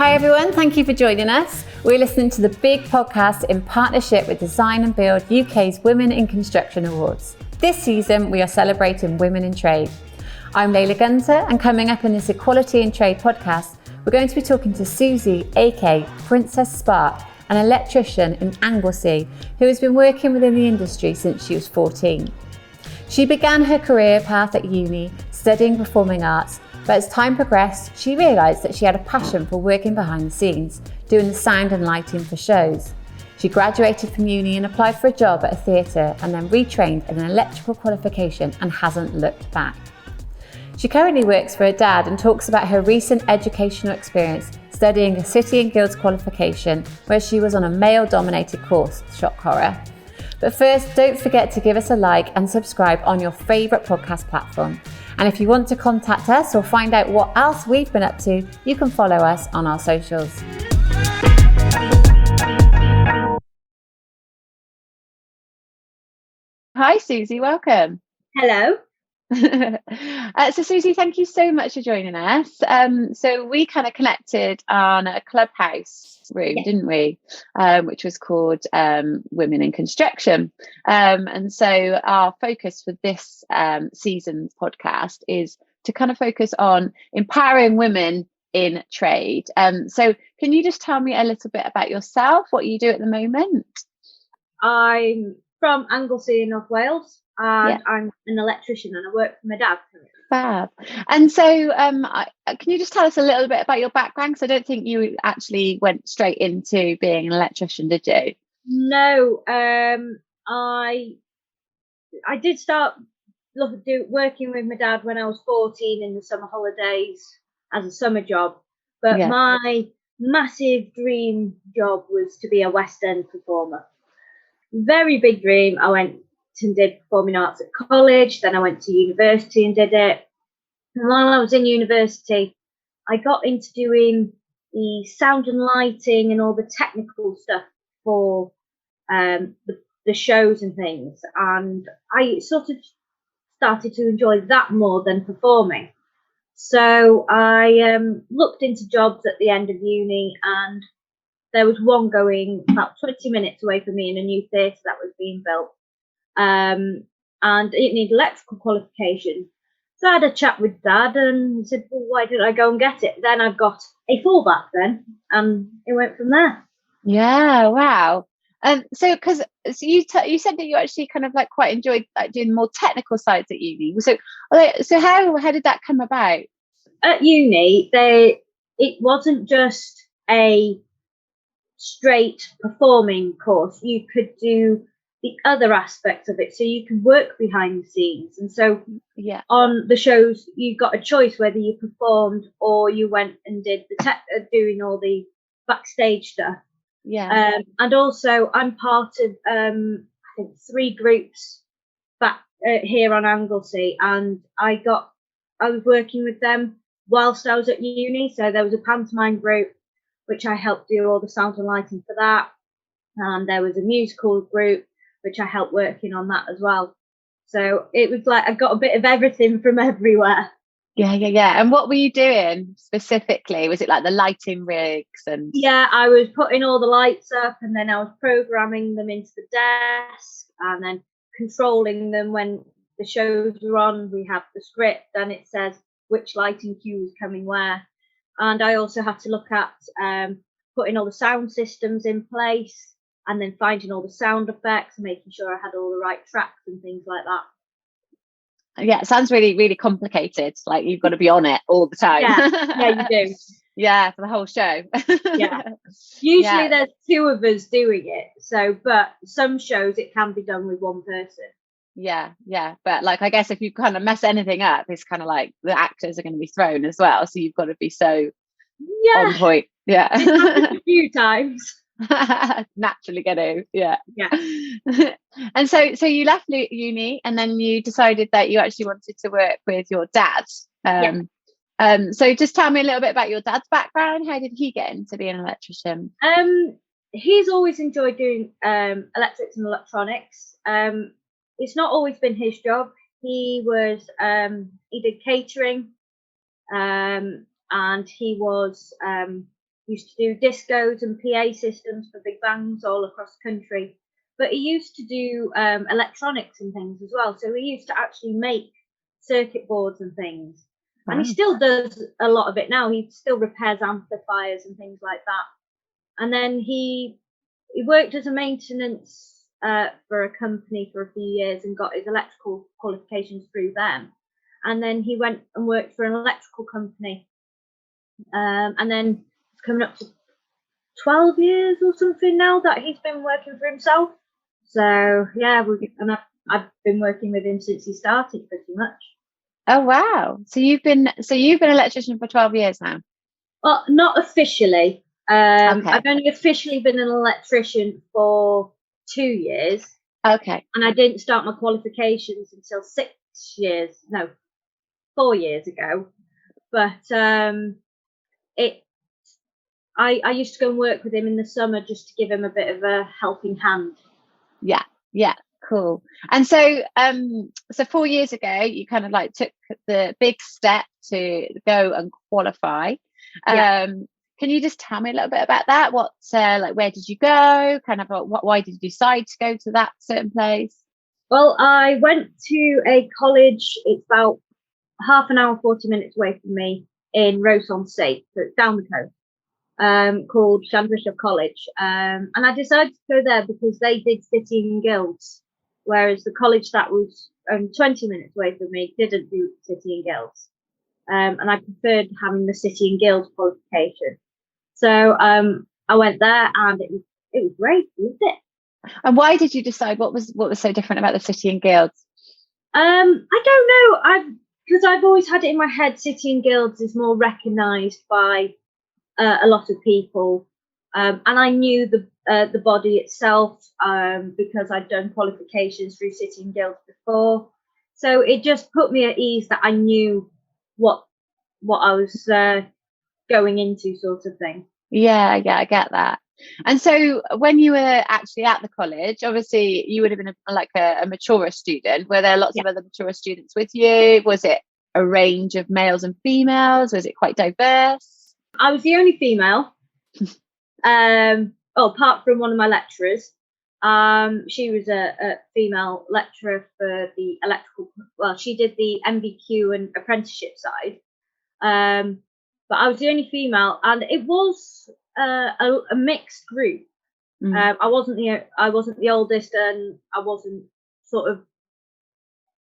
Hi everyone, thank you for joining us. We're listening to the BiG podcast in partnership with Design and Build UK's Women in Construction Awards. This season we are celebrating women in trade. I'm Layla Gunter, and coming up in this Equality in Trade podcast, we're going to be talking to Suzy, aka Princess Spark, an electrician in Anglesey who has been working within the industry since she was 14. She began her career path at uni studying performing arts, but as time progressed, she realised that she had a passion for working behind the scenes, doing the sound and lighting for shows. She graduated from uni and applied for a job at a theatre and then retrained in an electrical qualification and hasn't looked back. She currently works for her dad and talks about her recent educational experience studying a City and Guilds qualification where she was on a male-dominated course, shock horror. But first, don't forget to give us a like and subscribe on your favourite podcast platform. And if you want to contact us or find out what else we've been up to, you can follow us on our socials. Hi Suzy, welcome. Hello. So Suzy, thank you so much for joining us. So we kind of connected on a Clubhouse room, didn't we? Which was called Women in Construction. And so our focus for this season's podcast is to kind of focus on empowering women in trade. So can you just tell me a little bit about yourself, what you do at the moment? I'm from Anglesey in North Wales. And I'm an electrician and I work for my dad. Fab. And so can you just tell us a little bit about your background? Because I don't think you actually went straight into being an electrician, did you? No, I did start working with my dad when I was 14 in the summer holidays as a summer job. But my massive dream job was to be a West End performer. Very big dream. I went and did performing arts at college, then I went to university and did it. And while I was in university, I got into doing the sound and lighting and all the technical stuff for the shows and things, and I sort of started to enjoy that more than performing. So I looked into jobs at the end of uni, and there was one going about 20 minutes away from me in a new theatre that was being built. And it needed electrical qualification. So I had a chat with Dad and he said, well, why didn't I go and get it? Then I've got a fallback then, and it went from there. Yeah, wow. So because you said that you actually kind of like quite enjoyed like doing more technical sides at uni. So how did that come about? At uni, it wasn't just a straight performing course. You could do the other aspects of it, so you can work behind the scenes. And so on the shows you got a choice whether you performed or you went and did the doing all the backstage stuff. And also I'm part of I think 3 groups back here on Anglesey, and I was working with them whilst I was at uni. So there was a pantomime group which I helped do all the sound and lighting for that, and there was a musical group which I helped working on that as well. So it was like I got a bit of everything from everywhere. Yeah. And what were you doing specifically? Was it like the lighting rigs and? Yeah, I was putting all the lights up, and then I was programming them into the desk, and then controlling them when the shows were on. We have the script, and it says which lighting cue is coming where. And I also had to look at putting all the sound systems in place, and then finding all the sound effects and making sure I had all the right tracks and things like that. Yeah, it sounds really, really complicated. Like you've got to be on it all the time. Yeah, you do. Yeah, for the whole show. Usually there's 2 of us doing it. So, but some shows it can be done with 1 person. Yeah. But like, I guess if you kind of mess anything up, it's kind of like the actors are going to be thrown as well. So you've got to be so on point. Yeah. It's happened a few times. Naturally gonna. And so you left uni and then you decided that you actually wanted to work with your dad. So just tell me a little bit about your dad's background. How did he get into being an electrician? He's always enjoyed doing electrics and electronics. It's not always been his job. He did catering, and he was used to do discos and PA systems for big bands all across the country. But he used to do electronics and things as well. So he used to actually make circuit boards and things. Wow. And he still does a lot of it now. He still repairs amplifiers and things like that. And then he worked as a maintenance for a company for a few years and got his electrical qualifications through them. And then he went and worked for an electrical company. And then it's coming up to 12 years or something now that he's been working for himself. So yeah, I've been working with him since he started, pretty much. Oh wow! So you've been an electrician for 12 years now? Well, not officially. Okay. I've only officially been an electrician for 2 years. Okay. And I didn't start my qualifications until 4 years ago. But I used to go and work with him in the summer just to give him a bit of a helping hand. Yeah, cool. And so 4 years ago, you kind of like took the big step to go and qualify. Can you just tell me a little bit about that? What where did you go? Kind of why did you decide to go to that certain place? Well, I went to a college. It's about half an hour, 40 minutes away from me in Ross-on-Sea, so it's down the coast, called Shandrisha College. And I decided to go there because they did City and Guilds, whereas the college that was only 20 minutes away from me didn't do City and Guilds. And I preferred having the City and Guilds qualification. So I went there and it was great, wasn't it? And why did you decide? What was so different about the City and Guilds? I don't know. Because I've always had it in my head, City and Guilds is more recognised by a lot of people, and I knew the body itself because I'd done qualifications through City and Guilds before. So it just put me at ease that I knew what I was going into, sort of thing. Yeah, I get that. And so when you were actually at the college, obviously you would have been a maturer student. Were there lots of other maturer students with you? Was it a range of males and females? Was it quite diverse? I was the only female, apart from one of my lecturers. She was a female lecturer for the electrical. Well, she did the MVQ and apprenticeship side. But I was the only female, and it was a mixed group. I wasn't the oldest, and I wasn't sort of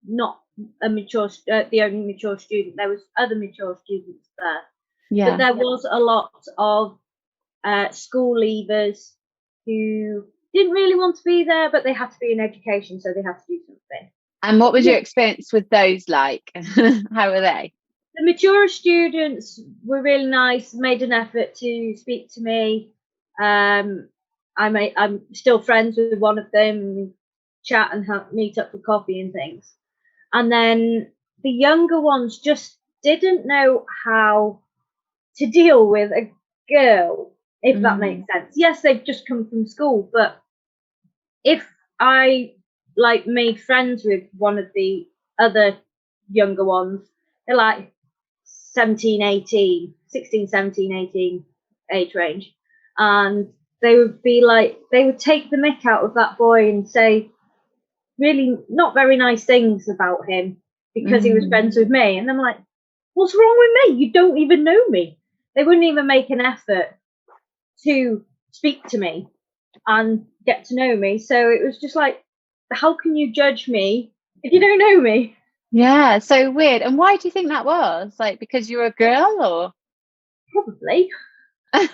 not the only mature student. There was other mature students there. Yeah. But there was a lot of school leavers who didn't really want to be there, but they had to be in education, so they had to do something. And what was your experience with those like? How were they? The mature students were really nice, made an effort to speak to me. I'm still friends with one of them, chat and meet up for coffee and things. And then the younger ones just didn't know how to deal with a girl, if that makes sense. Yes, they've just come from school, but if I made friends with one of the other younger ones, they're like 16, 17, 18 age range, and they would take the mick out of that boy and say really not very nice things about him because he was friends with me. And I'm like, what's wrong with me? You don't even know me. They wouldn't even make an effort to speak to me and get to know me. So it was just like, how can you judge me if you don't know me? Yeah, so weird. And why do you think that was? Like, because you're a girl, or? Probably. I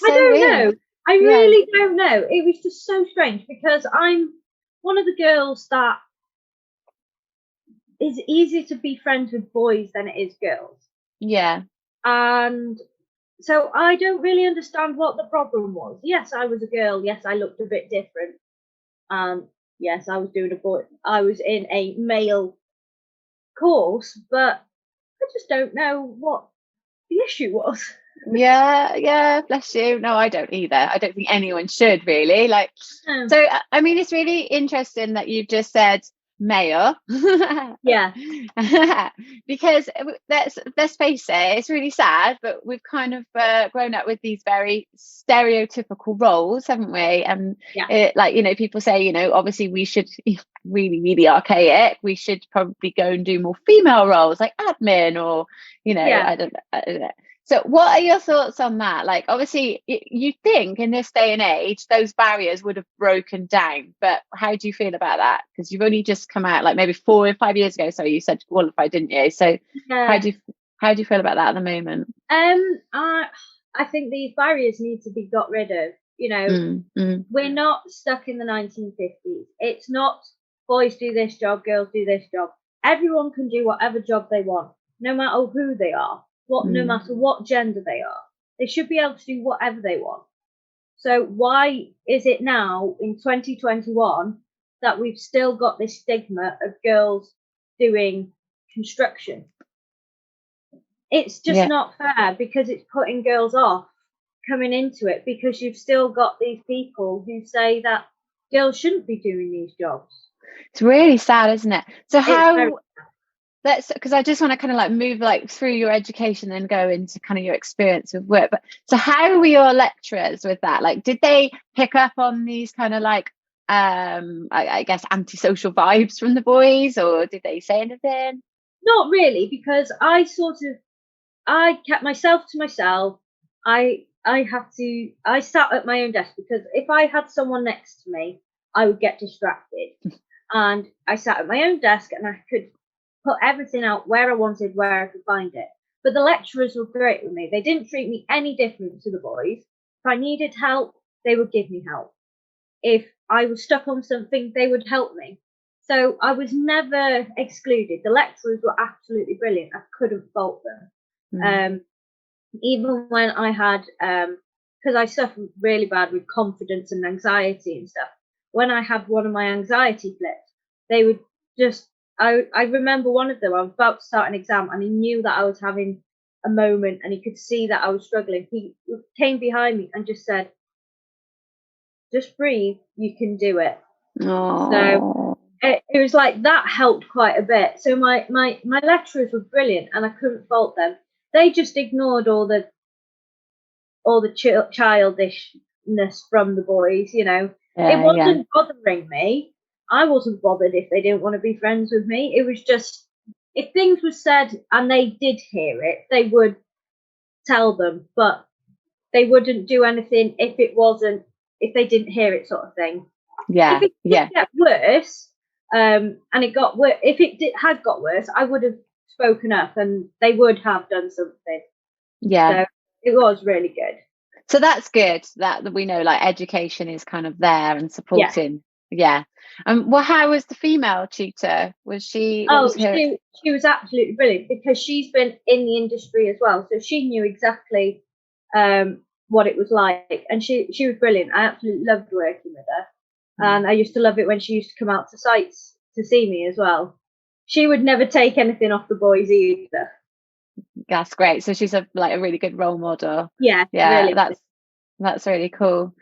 don't know. I really don't know. It was just so strange because I'm one of the girls that is easier to be friends with boys than it is girls. Yeah. And so I don't really understand what the problem was. Yes, I was a girl. Yes, I looked a bit different. Yes, I was in a male course, but I just don't know what the issue was. Yeah, bless you. No, I don't either. I don't think anyone should really. So I mean, it's really interesting that you've just said male. Yeah. Because let's face it, it's really sad, but we've kind of grown up with these very stereotypical roles, haven't we? And like, you know, people say, you know, obviously we should, really, really archaic, we should probably go and do more female roles like admin or, you know, I don't know. So what are your thoughts on that? Like, obviously, you think in this day and age, those barriers would have broken down. But how do you feel about that? Because you've only just come out, like maybe 4 or 5 years ago. So you said qualified, didn't you? So how do you feel about that at the moment? I think these barriers need to be got rid of. You know, we're not stuck in the 1950s. It's not boys do this job, girls do this job. Everyone can do whatever job they want, no matter who they are. No matter what gender they are, they should be able to do whatever they want. So why is it now in 2021 that we've still got this stigma of girls doing construction? It's just not fair, because it's putting girls off coming into it, because you've still got these people who say that girls shouldn't be doing these jobs. It's really sad, isn't it? So because I just want to kind of like move like through your education and go into kind of your experience with work. But so how were your lecturers with that? Like, did they pick up on these kind of like I guess antisocial vibes from the boys, or did they say anything? Not really, because I kept myself to myself. I sat at my own desk, because if I had someone next to me, I would get distracted. And I sat at my own desk and I could put everything out where I wanted, where I could find it. But the lecturers were great with me. They didn't treat me any different to the boys. If I needed help, they would give me help. If I was stuck on something, they would help me. So I was never excluded. The lecturers were absolutely brilliant. I couldn't fault them. Even when I had, because I suffered really bad with confidence and anxiety and stuff. When I had one of my anxiety flips, they would just, I remember one of them, I was about to start an exam and he knew that I was having a moment and he could see that I was struggling. He came behind me and just said, just breathe, you can do it. Aww. So it was like that helped quite a bit. So my lecturers were brilliant and I couldn't fault them. They just ignored all the childishness from the boys, you know. It wasn't bothering me. I wasn't bothered if they didn't want to be friends with me. It was just, if things were said and they did hear it, they would tell them, but they wouldn't do anything if they didn't hear it, sort of thing. Yeah. If it did get worse, and it got worse, if it had got worse, I would have spoken up and they would have done something. Yeah. So it was really good. So that's good that we know like education is kind of there and supporting. Yeah. Well, how was the female tutor? Was she? She was absolutely brilliant, because she's been in the industry as well, so she knew exactly what it was like, and she was brilliant. I absolutely loved working with her, and I used to love it when she used to come out to sites to see me as well. She would never take anything off the boys either. That's great. So she's a really good role model. Yeah, really. That's really cool.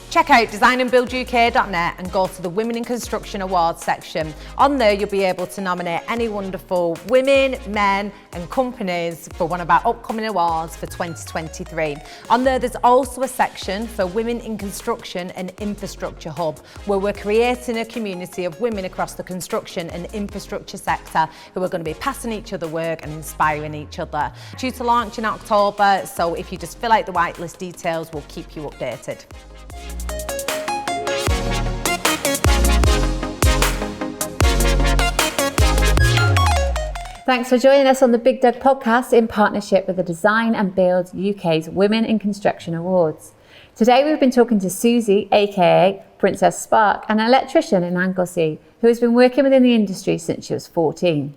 Check out designandbuilduk.net and go to the Women in Construction Awards section. On there, you'll be able to nominate any wonderful women, men and companies for one of our upcoming awards for 2023. On there, there's also a section for Women in Construction and Infrastructure Hub, where we're creating a community of women across the construction and infrastructure sector who are going to be passing each other work and inspiring each other. Due to launch in October, so if you just fill out the whitelist details, we'll keep you updated. Thanks for joining us on the BiGDUG podcast in partnership with the Design and Build UK's Women in Construction Awards. Today we've been talking to Suzy, aka Princess Spark, an electrician in Anglesey who has been working within the industry since she was 14.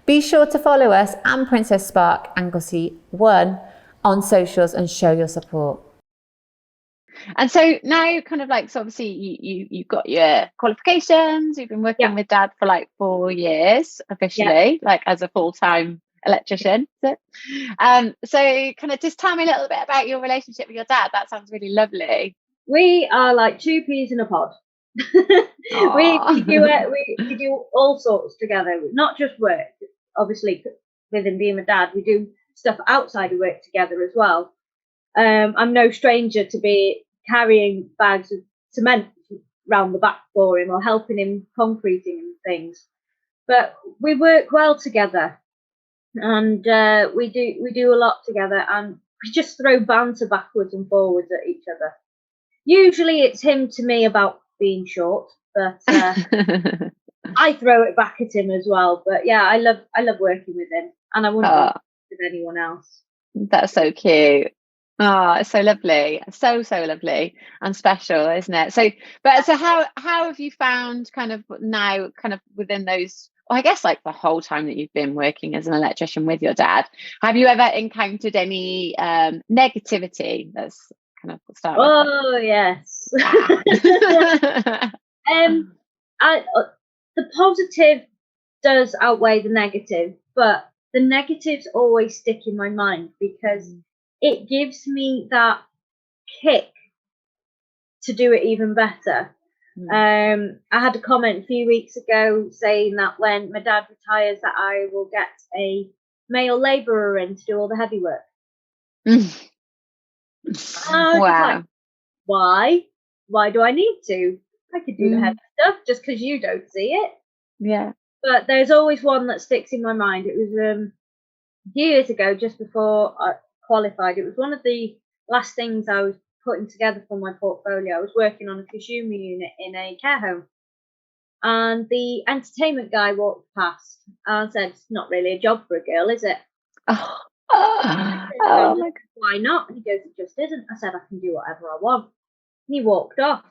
Be sure to follow us and Princess Spark Anglesey 1 on socials and show your support. And so now kind of so obviously you've got your qualifications, you've been working with Dad for 4 years officially, as a full-time electrician. So kind of just tell me a little bit about your relationship with your dad. That sounds really lovely. We are like two peas in a pod. we do all sorts together, not just work. Obviously, with him being my dad, we do stuff outside of work together as well. I'm no stranger to be carrying bags of cement round the back for him or helping him concreting and things. But we work well together, and we do a lot together, and we just throw banter backwards and forwards at each other. Usually it's him to me about being short, but I throw it back at him as well. But yeah, I love working with him, and I wouldn't work with anyone else. That's so cute. Oh, it's so lovely. So lovely and special, isn't it? So how have you found kind of now, kind of within those, well, I guess like the whole time that you've been working as an electrician with your dad, have you ever encountered any negativity? That's kind of start with. Oh, yes. The positive does outweigh the negative, but the negatives always stick in my mind because it gives me that kick to do it even better. I had a comment a few weeks ago saying that when my dad retires, that I will get a male labourer in to do all the heavy work. Wow. Like, why? Why do I need to? I could do the heavy stuff just because you don't see it. Yeah. But there's always one that sticks in my mind. It was years ago, just before I qualified. It was one of the last things I was putting together for my portfolio. I was working on a consumer unit in a care home, and the entertainment guy walked past and said, "It's not really a job for a girl, is it?" Oh my God. Why not? And he goes, "It just isn't." I said, "I can do whatever I want." And he walked off.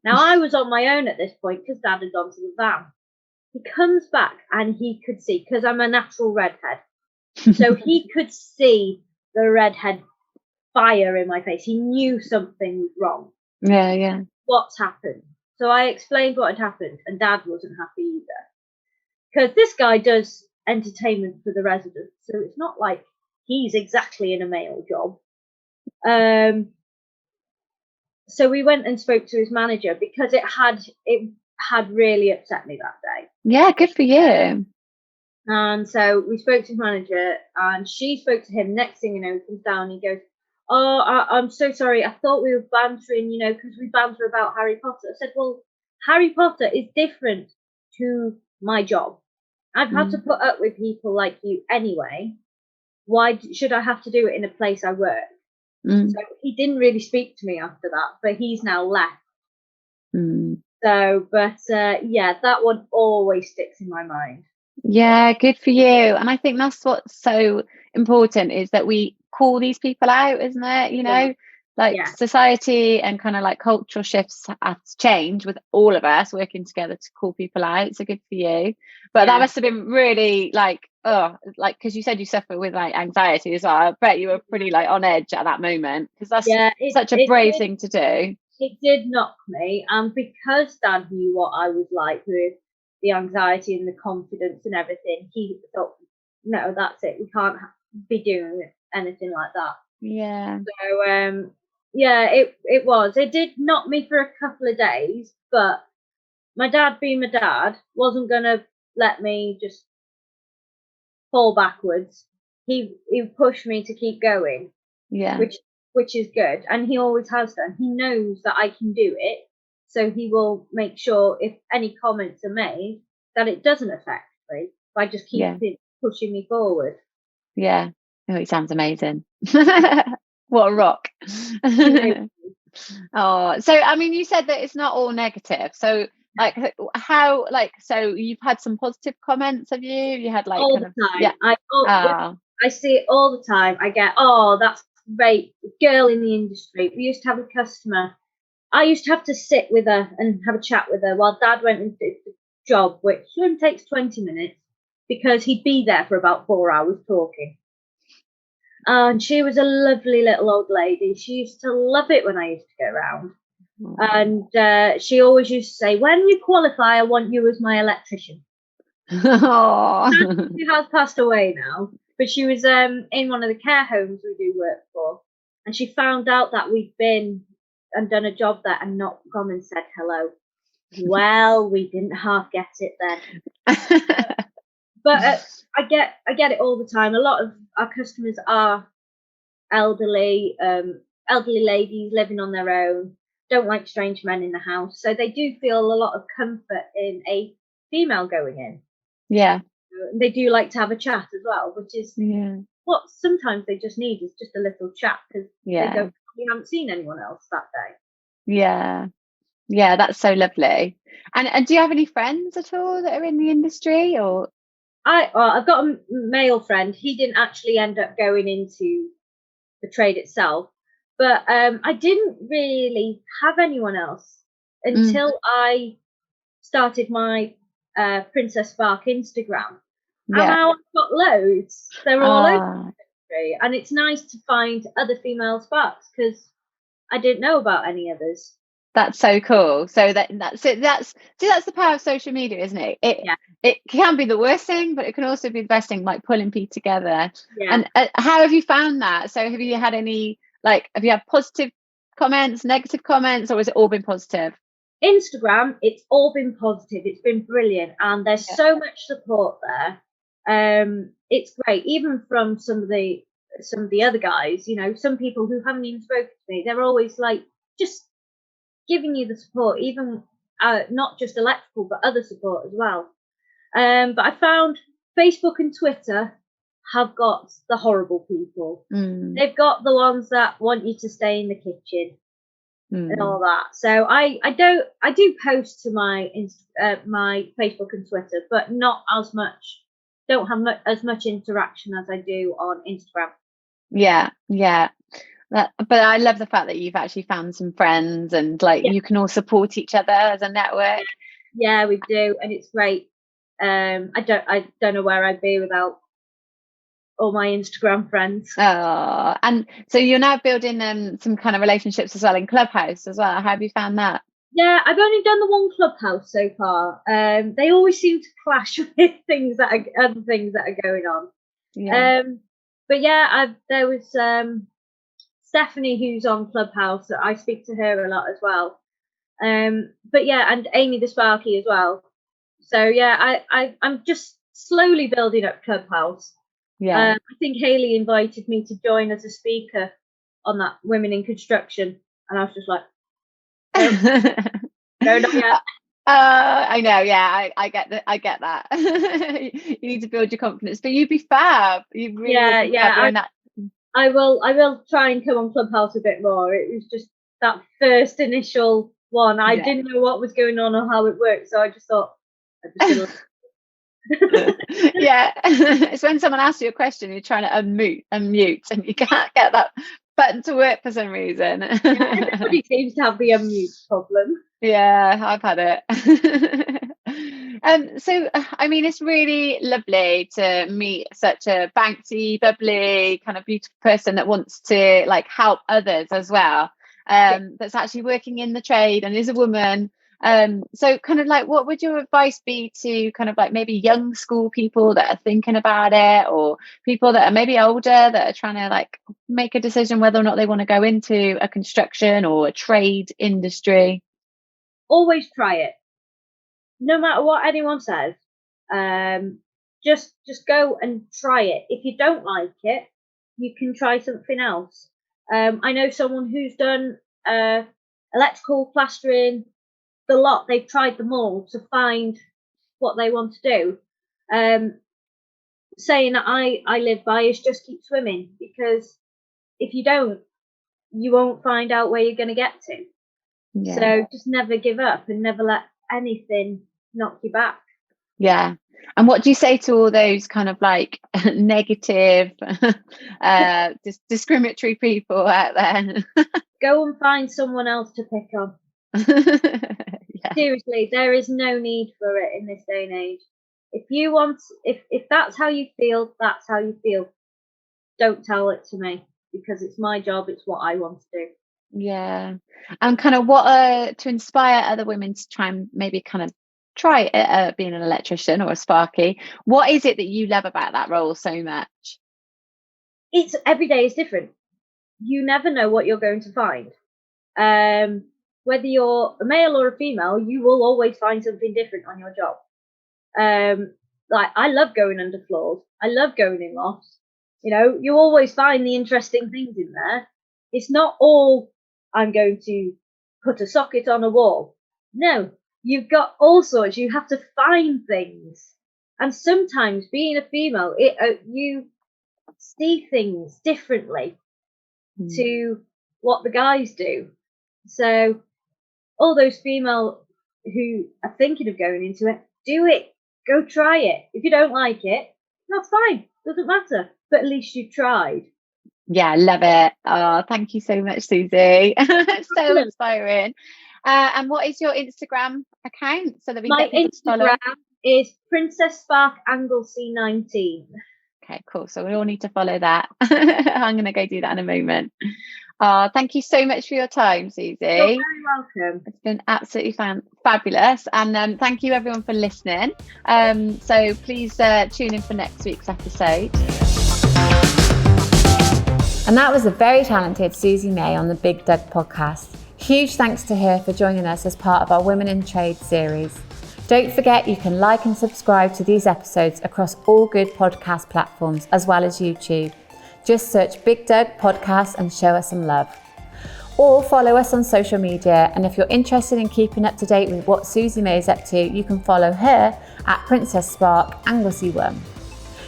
Now I was on my own at this point because Dad had gone to the van. He comes back and he could see, because I'm a natural redhead, so he could see the redhead fire in my face. He knew something was wrong. Yeah. What's happened? So I explained what had happened, and Dad wasn't happy either, because this guy does entertainment for the residents, so it's not like he's exactly in a male job. So we went and spoke to his manager because it had really upset me that day. Yeah, good for you. And so we spoke to his manager, and she spoke to him. Next thing you know, he comes down and he goes, "Oh, I'm so sorry. I thought we were bantering, because we banter about Harry Potter." I said, "Well, Harry Potter is different to my job. I've had to put up with people like you anyway. Why should I have to do it in a place I work?" So he didn't really speak to me after that, but he's now left. So, but yeah, that one always sticks in my mind. Yeah, good for you. And I think that's what's so important, is that we call these people out, isn't it? Society and kind of like cultural shifts have to change with all of us working together to call people out. So good for you. But that must have been really because you said you suffer with like anxiety as well. I bet you were pretty like on edge at that moment, because that's such a brave thing to do. It did knock me, and because Dad knew what I was like with the anxiety and the confidence and everything, he thought, "No, that's it. We can't be doing anything like that." Yeah. So it was. It did knock me for a couple of days, but my dad, being my dad, wasn't gonna let me just fall backwards. He pushed me to keep going. Yeah. Which is good, and he always has done. He knows that I can do it, so he will make sure if any comments are made that it doesn't affect me by just keeping pushing me forward. Yeah. Oh, it sounds amazing. What a rock. Oh, so I mean, you said that it's not all negative. So so you've had some positive comments, have you? You had like all the time. Yeah. I see it all the time. I get, "Oh, that's great, girl in the industry." We used to have a customer. I used to have to sit with her and have a chat with her while Dad went and did the job, which only takes 20 minutes because he'd be there for about 4 hours talking. And she was a lovely little old lady. She used to love it when I used to go around. And she always used to say, "When you qualify, I want you as my electrician." She has passed away now, but she was in one of the care homes we do work for, and she found out that we'd been and done a job there and not gone and said hello. Well, we didn't half get it then. But I get it all the time. A lot of our customers are elderly ladies living on their own, don't like strange men in the house, so they do feel a lot of comfort in a female going in. Yeah. They do like to have a chat as well, which is what sometimes they just need, is just a little chat, because we haven't seen anyone else that day. Yeah, that's so lovely. And do you have any friends at all that are in the industry? Or I've got a male friend. He didn't actually end up going into the trade itself, but I didn't really have anyone else until I started my Princess Spark Instagram. And now I've got loads. They're all over the country, and it's nice to find other female sparks, because I didn't know about any others. That's so cool. So that's the power of social media, isn't it? It can be the worst thing, but it can also be the best thing, like pulling people together. And how have you found that? So have you had any, like, have you had positive comments, negative comments, or has it all been positive? Instagram, it's all been positive. It's been brilliant, and there's so much support there. It's great, even from some of the other guys. You know, some people who haven't even spoken to me, they're always like just giving you the support, even not just electrical, but other support as well. But I found Facebook and Twitter have got the horrible people. They've got the ones that want you to stay in the kitchen and all that. So I do post to my my Facebook and Twitter, but not as much. Don't have as much interaction as I do on Instagram. But I love the fact that you've actually found some friends, and like you can all support each other as a network. Yeah, we do, and it's great. I don't know where I'd be without all my Instagram friends. Oh, and so you're now building some kind of relationships as well in Clubhouse as well. How have you found that? Yeah, I've only done the one Clubhouse so far. They always seem to clash with other things that are going on. But yeah, there was Stephanie, who's on Clubhouse. I speak to her a lot as well. But yeah, and Amy the Sparky as well. So yeah, I'm just slowly building up Clubhouse. I think Hayley invited me to join as a speaker on that Women in Construction, and I was just like, no, not yet. I know, I get that. You need to build your confidence, but you'd be fab. You really I will try and come on Clubhouse a bit more. It was just that first initial one. I didn't know what was going on or how it worked, so I just thought it's when someone asks you a question, you're trying to unmute, and you can't get that button to work for some reason. Everybody seems to have the unmute problem. I've had it. So I mean, it's really lovely to meet such a bouncy, bubbly, kind of beautiful person that wants to like help others as well, that's actually working in the trade and is a woman. So kind of like, what would your advice be to kind of like maybe young school people that are thinking about it, or people that are maybe older that are trying to like make a decision whether or not they want to go into a construction or a trade industry? Always try it, no matter what anyone says. Just go and try it. If you don't like it, you can try something else. I know someone who's done electrical, plastering, the lot. They've tried them all to find what they want to do. Saying that I live by is just keep swimming, because if you don't, you won't find out where you're going to get to. So just never give up, and never let anything knock you back. And what do you say to all those kind of like negative, discriminatory people out there? Go and find someone else to pick on. Seriously, there is no need for it in this day and age. If that's how you feel, that's how you feel. Don't tell it to me, because it's my job. It's what I want to do. And kind of what to inspire other women to try and maybe kind of try being an electrician or a sparky. What is it that you love about that role so much? It's every day is different. You never know what you're going to find. whether you're a male or a female, you will always find something different on your job. Like, I love going under floors. I love going in lofts. You know, you always find the interesting things in there. It's not all, I'm going to put a socket on a wall. No, you've got all sorts. You have to find things. And sometimes being a female, you see things differently to what the guys do. So all those female who are thinking of going into it, do it. Go try it. If you don't like it, that's fine. Doesn't matter. But at least you tried. Yeah, love it. Oh, thank you so much, Suzy. So inspiring. And what is your Instagram account so that we My can get people to follow? Instagram is Princess Spark Anglesey 19. Okay, cool. So we all need to follow that. I'm going to go do that in a moment. Thank you so much for your time, Suzy. You're very welcome. It's been absolutely fabulous. And thank you everyone for listening. So please tune in for next week's episode. And that was the very talented Suzy May on the BiGDUG podcast. Huge thanks to her for joining us as part of our Women in Trade series. Don't forget you can like and subscribe to these episodes across all good podcast platforms as well as YouTube. Just search BiGDUG podcast and show us some love. Or follow us on social media, and if you're interested in keeping up to date with what Suzy May is up to, you can follow her at Princess Spark Anglesey 1.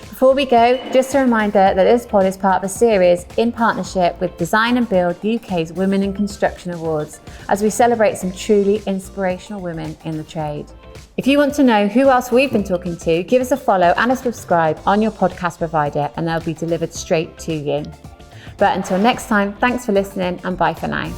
Before we go, just a reminder that this pod is part of a series in partnership with Design and Build UK's Women in Construction Awards, as we celebrate some truly inspirational women in the trade. If you want to know who else we've been talking to, give us a follow and a subscribe on your podcast provider and they'll be delivered straight to you. But until next time, thanks for listening and bye for now.